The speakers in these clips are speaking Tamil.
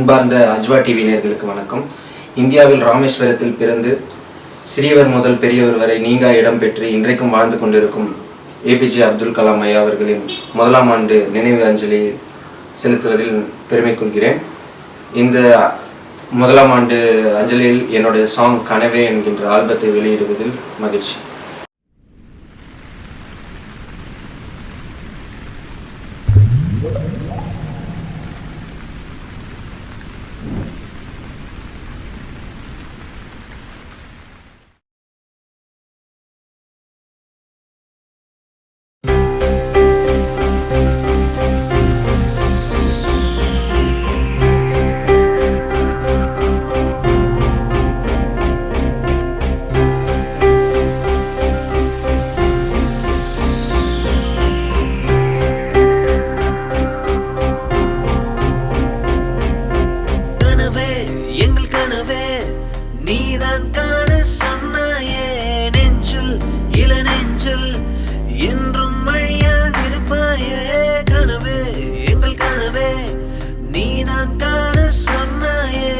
அன்பார்ந்த அஜ்வா டிவி நேயர்களுக்கு வணக்கம். இந்தியாவில் ராமேஸ்வரத்தில் பிறந்து சிறியவர் முதல் பெரியவர் வரை நீங்கா இடம் பெற்று இன்றைக்கும் வாழ்ந்து கொண்டிருக்கும் ஏபிஜே அப்துல் கலாம் ஐயா அவர்களின் முதலாம் ஆண்டு நினைவு அஞ்சலி செலுத்துவதில் பெருமை கொள்கிறேன். இந்த முதலாம் ஆண்டு அஞ்சலியில் என்னுடைய சாங் கனவே என்கின்ற ஆல்பத்தை வெளியிடுவதில் மகிழ்ச்சி. நீதான் காண சொன்னாயே நெஞ்சில் இள நெஞ்சில் என்றும் அழியாதிருப்பாயே. கனவே எங்கள் கனவே நீதான் காண சொன்னாயே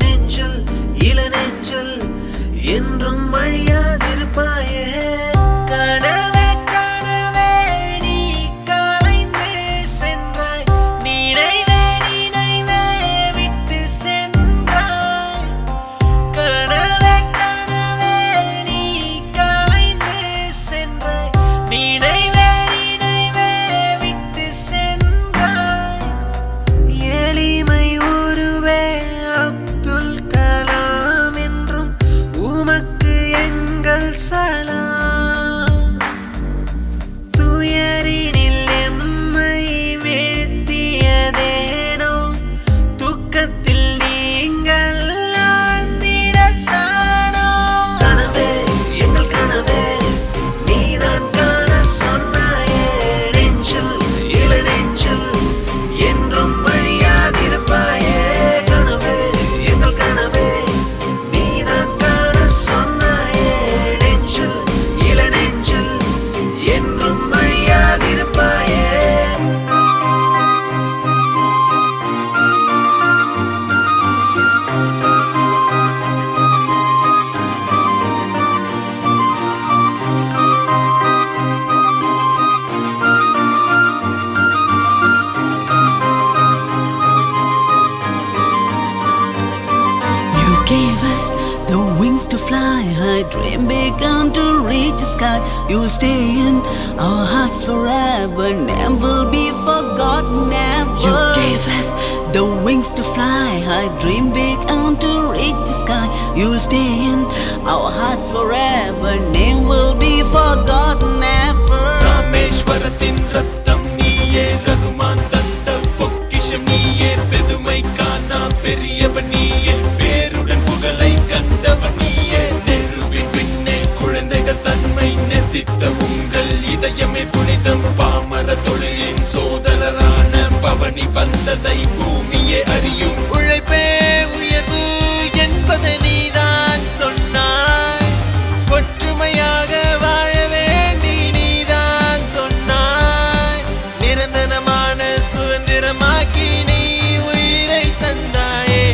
நெஞ்சில் இள நெஞ்சில் என்றும் அழியாதிருப்பாயே. கனவே கனவே நீ கலைந்து சென்றாய், நினைவே நினைவே விட்டு சென்றாய். கனவே கனவே நீ கலைந்து சென்றாய், நினைவே நினைவே விட்டு சென்றாய். எளிமை உருவே அப்துல் கலாம் என்றும் உமக்கு எங்கள் சலாம். துயரினில் எம்மை வீழ்த்தியதேனோ, துக்கத்தில் நீங்கள் ஆழ்ந்திடத்தானோ. கனவே எங்கள் கனவே நீதான் காண சொன்னாயே நெஞ்சில் இள நெஞ்சில் என்றும் அழியாதிருப்பாயே. கனவே எங்கள் கனவே நீதான் காண சொன்னாயே நெஞ்சில் இள நெஞ்சில் என்றும் அழியாதிருப்பாயே. You gave us the wings to fly high, dream big and to reach the sky. You'll stay in our hearts forever, never be forgotten, never. You gave us the wings to fly high, dream big and to reach the sky. You'll stay in our hearts forever, never be forgotten, never. ராமேஸ்வரத்தின் ரத்தம் நீயே, ரகுமான் தந்த பொக்கிஷம் நீயே, பெருமை காணா பெரியவன் நீயே, பேருடன் புகழை கண்டவன் நீயே. தெருவின் பின்னே குழந்தைகள் தன்மை நெசித்த உங்கள் இதயமே புனிதம். பாமர தொழிலின் சோதரரான பவனி வந்ததை பூமியே அறியும். உழைப்பே உயர்வு என்பதை நீதான் சொன்னாய், ஒற்றுமையாக வாழ வேண்டி நீதான் சொன்னாய். நிரந்தரமான சுதந்திரமாக்கி நீ உயிரை தந்தாயே,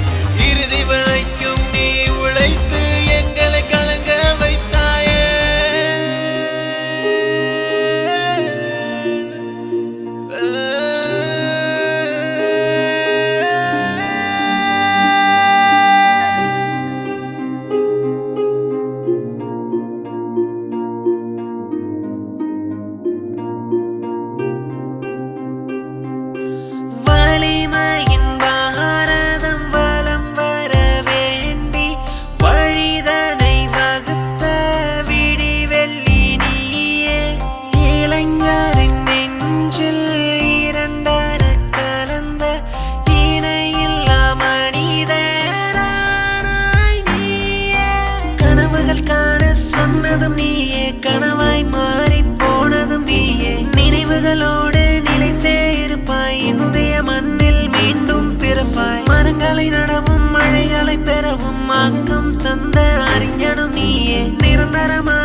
இறுதி வரைக்கும் நீ உழைத்து எங்களை கலங்க வைத்தாயே. வலிமையின் பாரதம் வலம் வர வேண்டி வழிதனை வகுத்த விடிவெள்ளி நீயே. இளைஞரின் நெஞ்சில் இரண்டர கலந்த இணையில்லா மனிதரானாய் நீயே. கனவுகள் காண சொன்னதும் நீயே, கனவாய் மாறி போனதும் நீயே. நினைவுகளோடு நிலைத்தே இருப்பாய், இந்திய மண்ணில் மீண்டும் பிறப்பாய். மரங்களை நடவும் மழைகளை பெறவும் ஆக்கம் தந்த அறிஞனும் நீயே. நிரந்தரமாக